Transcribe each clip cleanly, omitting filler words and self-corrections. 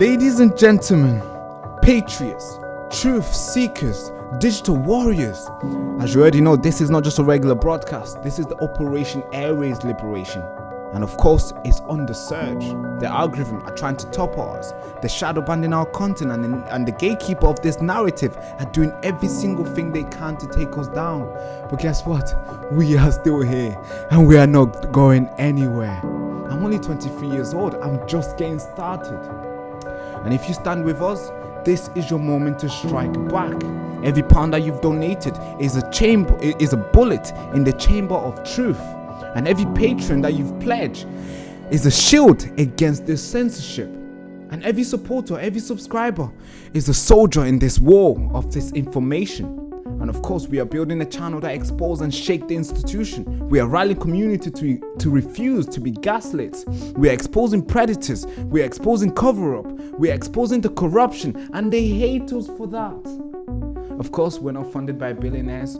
Ladies and gentlemen, patriots, truth seekers, digital warriors. As you already know, this is not just a regular broadcast. This is the Operation Airways Liberation. And of course, it's on the surge. The algorithm are trying to top us. The shadow banning our content and the gatekeeper of this narrative are doing every single thing they can to take us down. But guess what? We are still here and we are not going anywhere. I'm only 23 years old. I'm just getting started. And if you stand with us, this is your moment to strike back. Every pound that you've donated is a bullet in the chamber of truth. And every patron that you've pledged is a shield against this censorship. And every supporter, every subscriber is a soldier in this war of this information. And of course, we are building a channel that exposes and shakes the institution. We are rallying community to refuse to be gaslit. We are exposing predators. We are exposing cover-up. We are exposing the corruption. And they hate us for that. Of course, we're not funded by billionaires.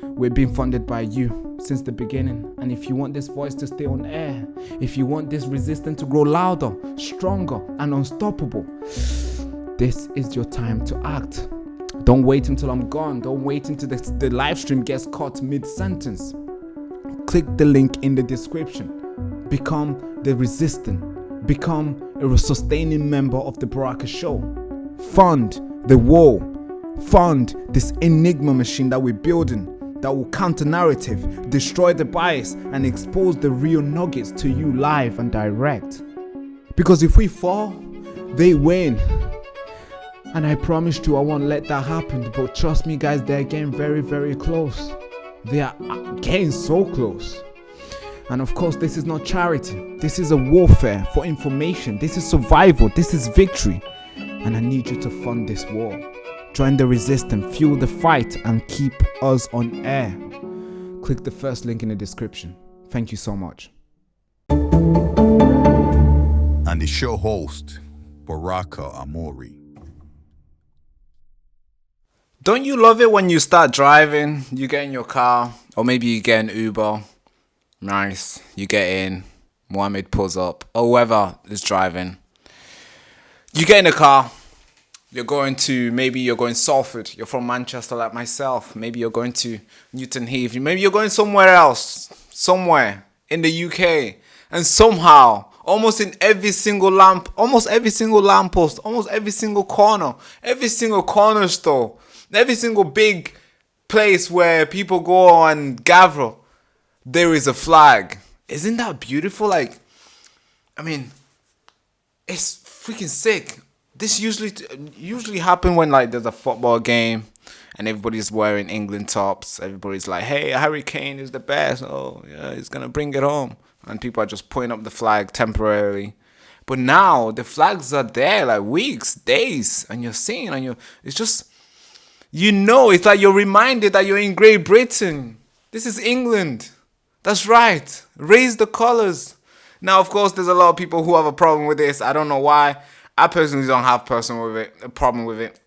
We're being funded by you since the beginning. And if you want this voice to stay on air, if you want this resistance to grow louder, stronger, and unstoppable, this is your time to act. Don't wait until I'm gone. Don't wait until the live stream gets cut mid-sentence. Click the link in the description. Become the resistant. Become a sustaining member of the Baraka Show. Fund the war. Fund this enigma machine that we're building that will counter narrative, destroy the bias, and expose the real nuggets to you live and direct. Because if we fall, they win. And I promised you I won't let that happen. But trust me guys, they're getting very, very close. They are getting so close. And of course, this is not charity. This is a warfare for information. This is survival. This is victory. And I need you to fund this war. Join the resistance, fuel the fight, and keep us on air. Click the first link in the description. Thank you so much. And the show host, Baraka Amuri. Don't you love it when you start driving, you get in your car, or maybe you get an Uber, nice, you get in, Mohammed pulls up, or whoever is driving. You get in the car, maybe you're going Salford, you're from Manchester like myself, maybe you're going to Newton Heath, maybe you're going somewhere else, somewhere in the UK, and somehow, almost every single lamppost, almost every single corner store, every single big place where people go and gather, there is a flag. Isn't that beautiful? It's freaking sick. This usually happen when there's a football game and everybody's wearing England tops. Everybody's like, hey, Harry Kane is the best. Oh yeah, he's gonna bring it home. And people are just putting up the flag temporarily. But now the flags are there weeks, days, and you're seeing, it's just, it's like you're reminded that you're in Great Britain. This is England. That's right. Raise the colors. Now, of course, there's a lot of people who have a problem with this. I don't know why. I personally don't have a problem with it.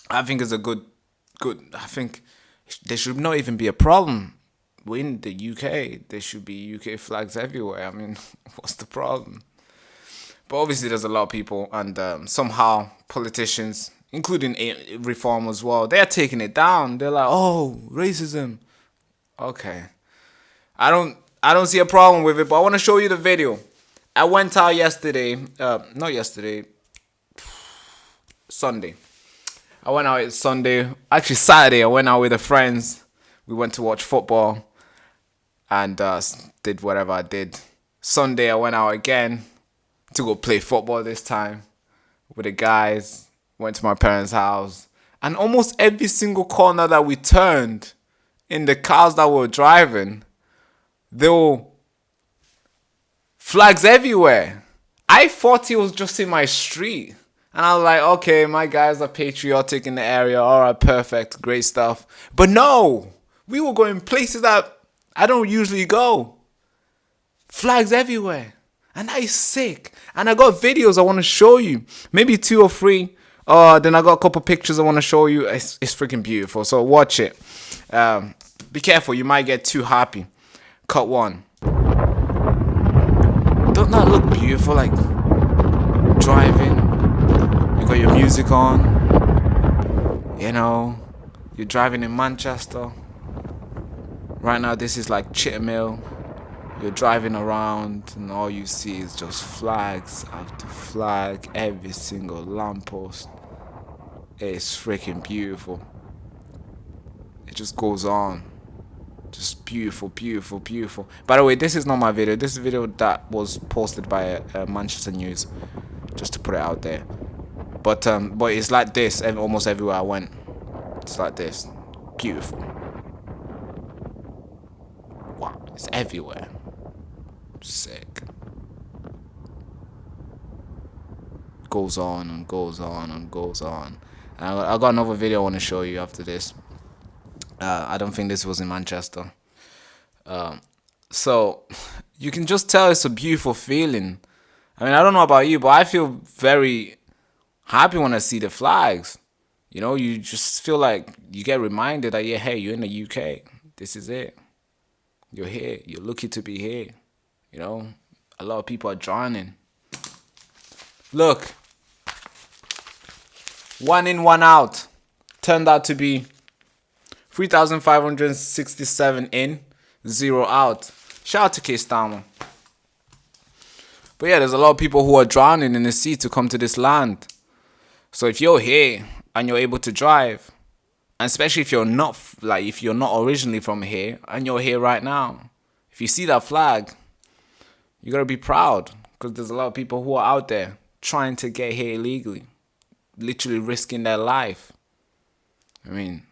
I think it's a good. I think there should not even be a problem. We're in the UK. There should be UK flags everywhere. What's the problem? But obviously, there's a lot of people, and somehow politicians, including Reform as well, they're taking it down. They're like, oh, racism. Okay. I don't see a problem with it, but I want to show you the video. I went out Sunday. I went out Sunday. Actually, Saturday, I went out with the friends. We went to watch football and did whatever I did. Sunday, I went out again to go play football this time with the guys. Went to my parents' house. And almost every single corner that we turned in the cars that were driving, there were flags everywhere. I thought it was just in my street. And I was like, okay, my guys are patriotic in the area. All right, perfect. Great stuff. But no, we were going places that I don't usually go. Flags everywhere. And that is sick. And I got videos I want to show you. Maybe 2 or 3. Then I got a couple pictures I want to show you. It's freaking beautiful. So watch it. Be careful. You might get too happy. Cut 1. Don't that look beautiful? Driving music on. You know, you're driving in Manchester. Right now, this is like Chittermill. You're driving around, and all you see is just flags after flag, every single lamppost. It's freaking beautiful. It just goes on. Just beautiful, beautiful, beautiful. By the way, this is not my video. This is a video that was posted by Manchester News, just to put it out there. But it's like this almost everywhere I went. It's like this. Beautiful. Wow, it's everywhere. Sick. Goes on and goes on and goes on. And I got another video I want to show you after this. I don't think this was in Manchester. So you can just tell it's a beautiful feeling. I mean, I don't know about you, but I feel very happy when I see the flags. You know, you just feel like you get reminded that, yeah, hey, you're in the UK. This is it. You're here. You're lucky to be here. You know, a lot of people are drowning. Look. 1 in, 1 out. Turned out to be 3,567 in, 0 out. Shout out to K-Stammer. But yeah, there's a lot of people who are drowning in the sea to come to this land. So if you're here and you're able to drive, and especially if you're not originally from here and you're here right now, if you see that flag, you gotta be proud, because there's a lot of people who are out there trying to get here illegally, literally risking their life. I mean,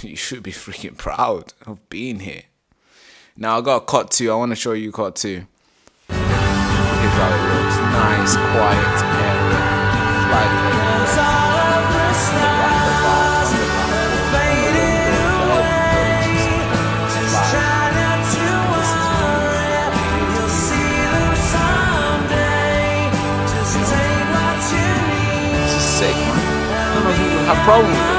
you should be freaking proud of being here. Now I got cut 2. I want to show you cut 2. Here's how it looks. Nice, quiet area. Flag this is sick, man. I don't know who would have a problem with this.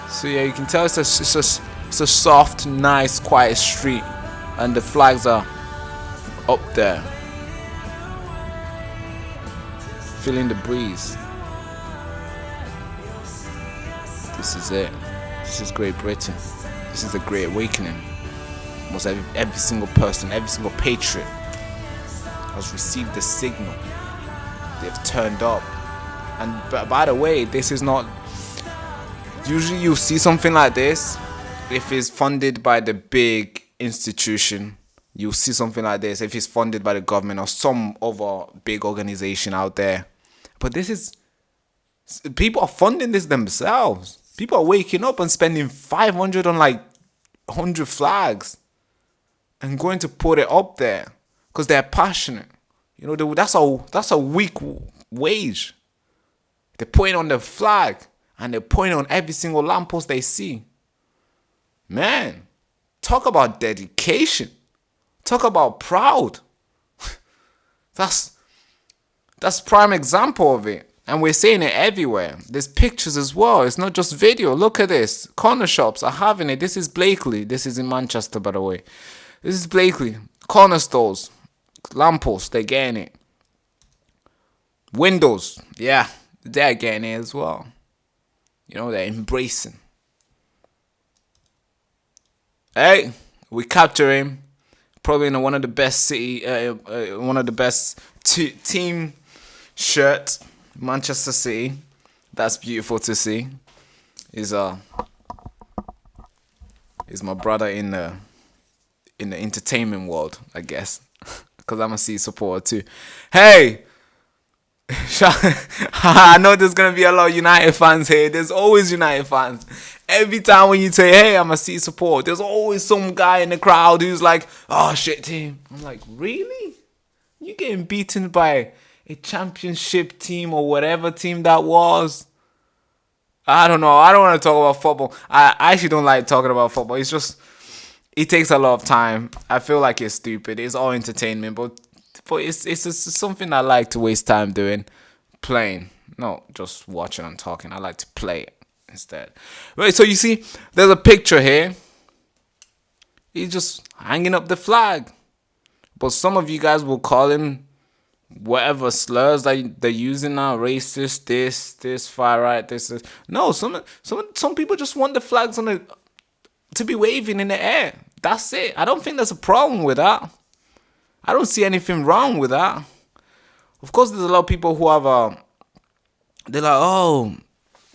So yeah, you can tell it's a soft, nice, quiet street, and the flags are up there, feeling the breeze. This is it. This is Great Britain. This is the Great Awakening. Almost every single person, every single patriot has received the signal. They've turned up. And by the way, this is not. Usually you see something like this if it's funded by the big institution. You see something like this if it's funded by the government or some other big organization out there. But this is, people are funding this themselves. People are waking up and spending 500 on like 100 flags and going to put it up there because they're passionate. You know, that's a weak wage. They're putting on the flag. And they're pointing on every single lamppost they see. Man, talk about dedication. Talk about proud. That's prime example of it. And we're seeing it everywhere. There's pictures as well. It's not just video. Look at this. Corner shops are having it. This is Blakely. This is in Manchester, by the way. This is Blakely. Corner stores. Lampposts, they're getting it. Windows, yeah, they're getting it as well. You know, they're embracing. Hey, we capture him. Probably in one of the best one of the best team shirt, Manchester City. That's beautiful to see. He's my brother in the entertainment world, I guess, because I'm a City supporter too. Hey. I know there's gonna be a lot of United fans here. There's always United fans. Every time when you say, hey, I'm a City supporter, there's always some guy in the crowd who's like, oh shit team. I'm like, really? You getting beaten by a championship team or whatever team that was? I don't know. I don't want to talk about football. I actually don't like talking about football. It's just, it takes a lot of time. I feel like it's stupid. It's all entertainment, but it's something I like to waste time doing. Playing. No, just watching and talking. I like to play it instead. Right, so you see, there's a picture here. He's just hanging up the flag. But some of you guys will call him whatever slurs that they're using now, racist, this far right, this is no. Some people just want the flags on the to be waving in the air. That's it. I don't think there's a problem with that. I don't see anything wrong with that. Of course, there's a lot of people who have they're like, oh,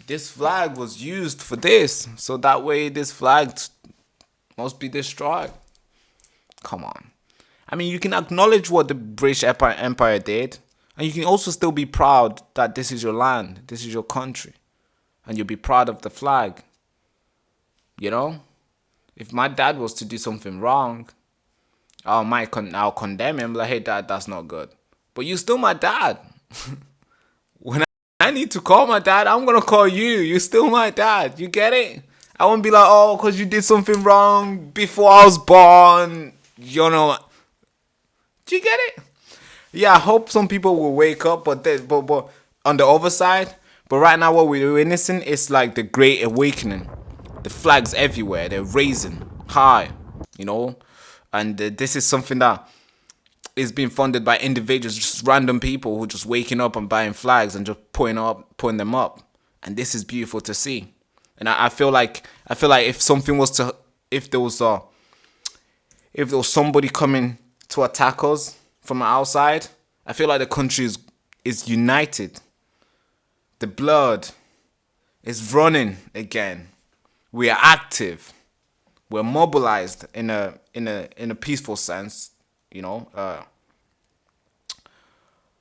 this flag was used for this, so that way this flag must be destroyed. Come on. I mean, you can acknowledge what the British Empire did, and you can also still be proud that this is your land, this is your country, and you'll be proud of the flag. You know? If my dad was to do something wrong, I'll condemn him, like, hey, dad, that's not good. But you're still my dad. When I need to call my dad, I'm going to call you. You're still my dad. You get it? I won't be like, oh, because you did something wrong before I was born. You know. Do you get it? Yeah, I hope some people will wake up, but on the other side, but right now what we're witnessing is like the Great Awakening. The flags everywhere, they're raising high, you know, and this is something that is being funded by individuals, just random people who just waking up and buying flags and just putting them up, and this is beautiful to see. And I feel like if something was to, if there was somebody coming to attack us from outside, I feel like the country is united. The blood is running again. We are active. We're mobilized in a peaceful sense, you know.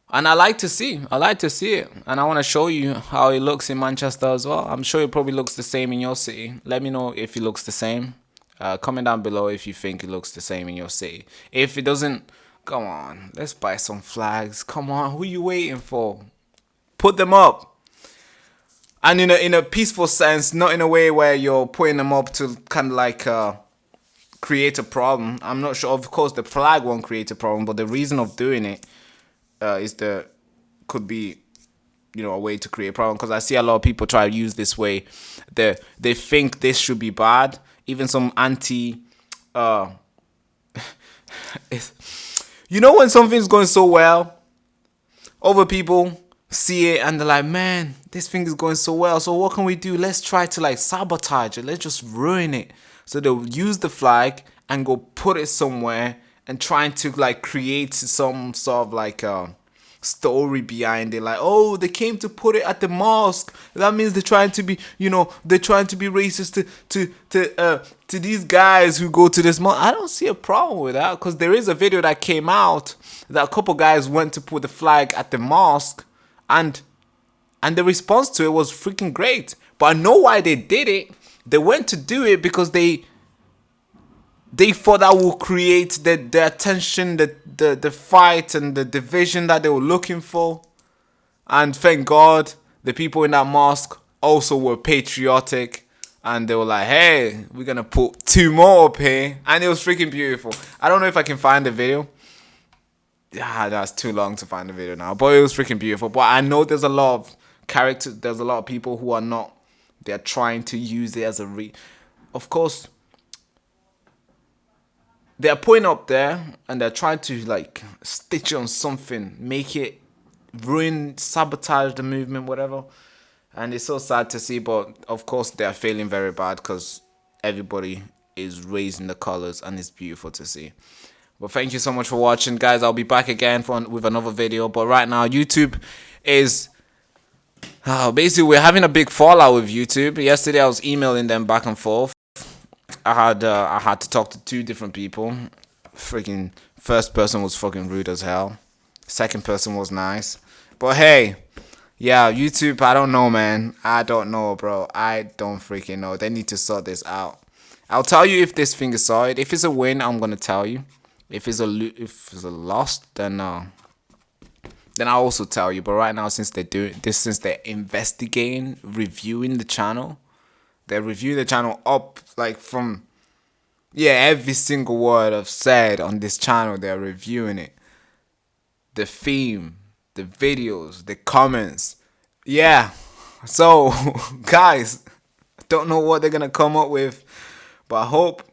And I like to see it. And I want to show you how it looks in Manchester as well. I'm sure it probably looks the same in your city. Let me know if it looks the same. Comment down below if you think it looks the same in your city. If it doesn't, come on, let's buy some flags. Come on, who you waiting for? Put them up. And in a peaceful sense, not in a way where you're putting them up to kind of like create a problem. I'm not sure. Of course, the flag won't create a problem, but the reason of doing it could be, you know, a way to create a problem. Because I see a lot of people try to use this way. They think this should be bad. Even some anti. You know when something's going so well, other people see it and they're like, man, this thing is going so well, so what can we do? Let's try to like sabotage it. Let's just ruin it. So they'll use the flag and go put it somewhere and trying to like create some sort of like story behind it. Like, oh, they came to put it at the mosque. That means they're trying to be, you know, they're trying to be racist to these guys who go to this mosque. I don't see a problem with that, because there is a video that came out that a couple guys went to put the flag at the mosque. And the response to it was freaking great. But I know why they did it. They went to do it because they thought that would create the attention, the fight and the division that they were looking for. And thank God the people in that mosque also were patriotic. And they were like, hey, we're going to put 2 more up here. And it was freaking beautiful. I don't know if I can find the video. Yeah, that's too long to find the video now, but it was freaking beautiful. But I know there's a lot of characters, there's a lot of people who are not, they're trying to use it as a of course, they're putting up there and they're trying to like stitch on something, make it ruin, sabotage the movement, whatever. And it's so sad to see, but of course they're failing very bad because everybody is raising the colors and it's beautiful to see. Well, thank you so much for watching, guys. I'll be back again with another video. But right now, YouTube is... basically, we're having a big fallout with YouTube. Yesterday, I was emailing them back and forth. I had to talk to 2 different people. Freaking first person was fucking rude as hell. Second person was nice. But hey, yeah, YouTube, I don't know, man. I don't know, bro. I don't freaking know. They need to sort this out. I'll tell you if this thing is sorted. If it's a win, I'm going to tell you. If it's a loss, then I'll also tell you. But right now, since they're doing this, since they're investigating, reviewing the channel, they're reviewing the channel up like from, yeah, every single word I've said on this channel, they're reviewing it. The theme, the videos, the comments, yeah. So, guys, I don't know what they're gonna come up with, but I hope.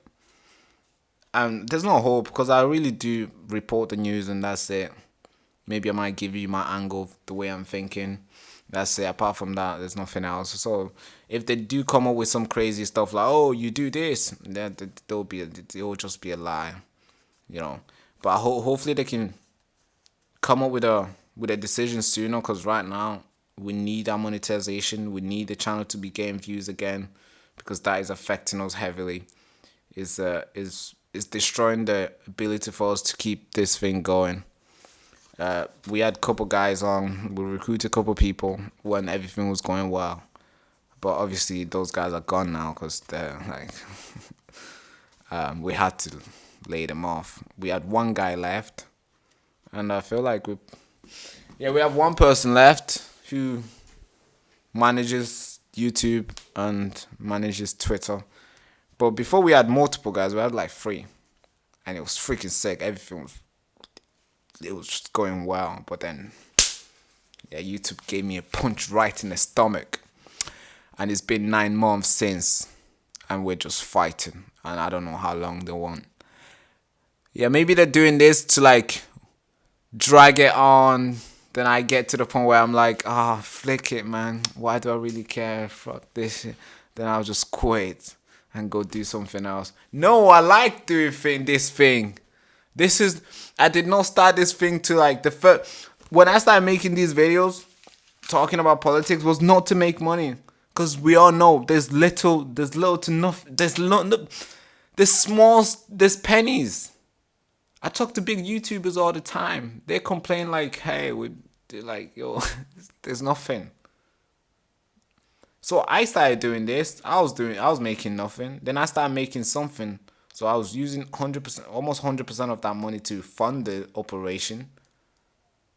There's no hope because I really do report the news and that's it. Maybe I might give you my angle, the way I'm thinking. That's it. Apart from that, there's nothing else. So if they do come up with some crazy stuff like, oh, you do this, then it'll just be a lie, you know. But hopefully they can come up with a decision sooner, because right now we need our monetization. We need the channel to be getting views again, because that is affecting us heavily. Is destroying the ability for us to keep this thing going. We had a couple guys on. We recruited a couple people when everything was going well, but obviously those guys are gone now because they're like we had to lay them off. We had one guy left, and I feel like we have one person left who manages YouTube and manages Twitter. But before we had multiple guys, we had like 3, and it was freaking sick. Everything was just going well, but then YouTube gave me a punch right in the stomach, and it's been 9 months since, and we're just fighting, and I don't know how long they want. Maybe they're doing this to like drag it on. Then I get to the point where I'm like, flick it, man. Why do I really care? Fuck this shit. Then I'll just quit and go do something else. No, I like doing this thing. I did not start this thing to like the first. When I started making these videos talking about politics, was not to make money, because we all know there's little to nothing. There's pennies. I talk to big YouTubers all the time. They complain like, hey, they're like, yo, there's nothing. So I started doing this. I was making nothing. Then I started making something. So I was using 100%, almost 100% of that money to fund the operation.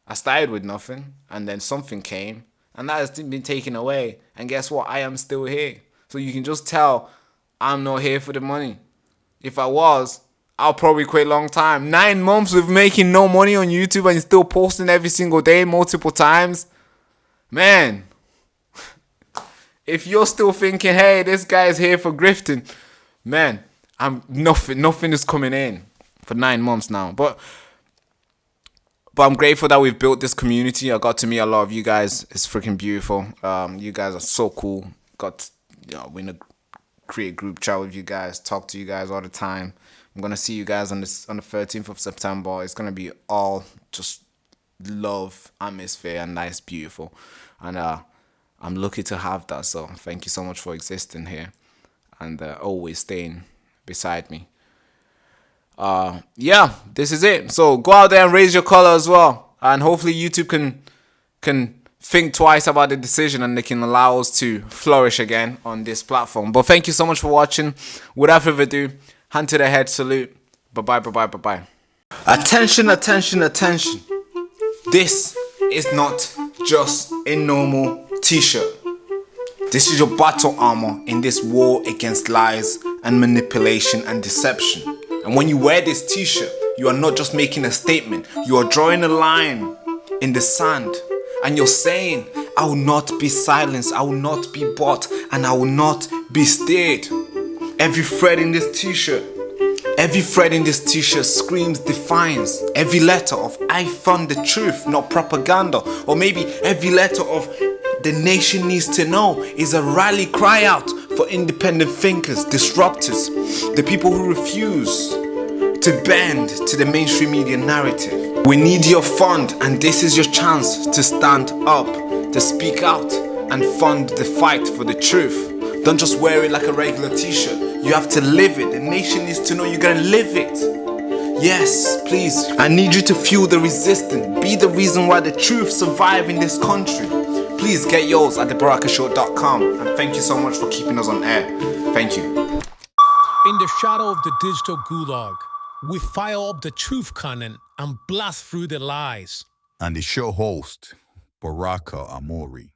I started with nothing, and then something came, and that has been taken away. And guess what? I am still here. So you can just tell I'm not here for the money. If I was, I'll probably quit a long time. 9 months of making no money on YouTube and still posting every single day, multiple times. Man, if you're still thinking, hey, this guy's here for grifting, man, nothing is coming in for 9 months now. But I'm grateful that we've built this community. I got to meet a lot of you guys. It's freaking beautiful. You guys are so cool. We're in a create group chat with you guys, talk to you guys all the time. I'm gonna see you guys on the 13th of September. It's gonna be all just love, atmosphere, and nice, beautiful. And I'm lucky to have that. So thank you so much for existing here and always staying beside me. This is it. So go out there and raise your color as well, and hopefully YouTube can think twice about the decision, and they can allow us to flourish again on this platform. But thank you so much for watching. Without further ado, hand to the head, salute. Bye-bye. Attention. This is not just a normal t-shirt. This is your battle armor in this war against lies and manipulation and deception. And when you wear this t-shirt, you are not just making a statement. You are drawing a line in the sand. And you're saying, I will not be silenced, I will not be bought, and I will not be steered. Every thread in this t-shirt screams defiance. Every letter of I found the truth, not propaganda. Or maybe every letter of the nation needs to know is a rally cry out for independent thinkers, disruptors, the people who refuse to bend to the mainstream media narrative. We need your fund, and this is your chance to stand up, to speak out and fund the fight for the truth. Don't just wear it like a regular t-shirt. You have to live it. The nation needs to know you're gonna live it. Yes, please. I need you to fuel the resistance. Be the reason why the truth survive in this country. Please get yours at thebarakashow.com, and thank you so much for keeping us on air. Thank you. In the shadow of the digital gulag, we fire up the truth cannon and blast through the lies. And the show host, Baraka Amuri.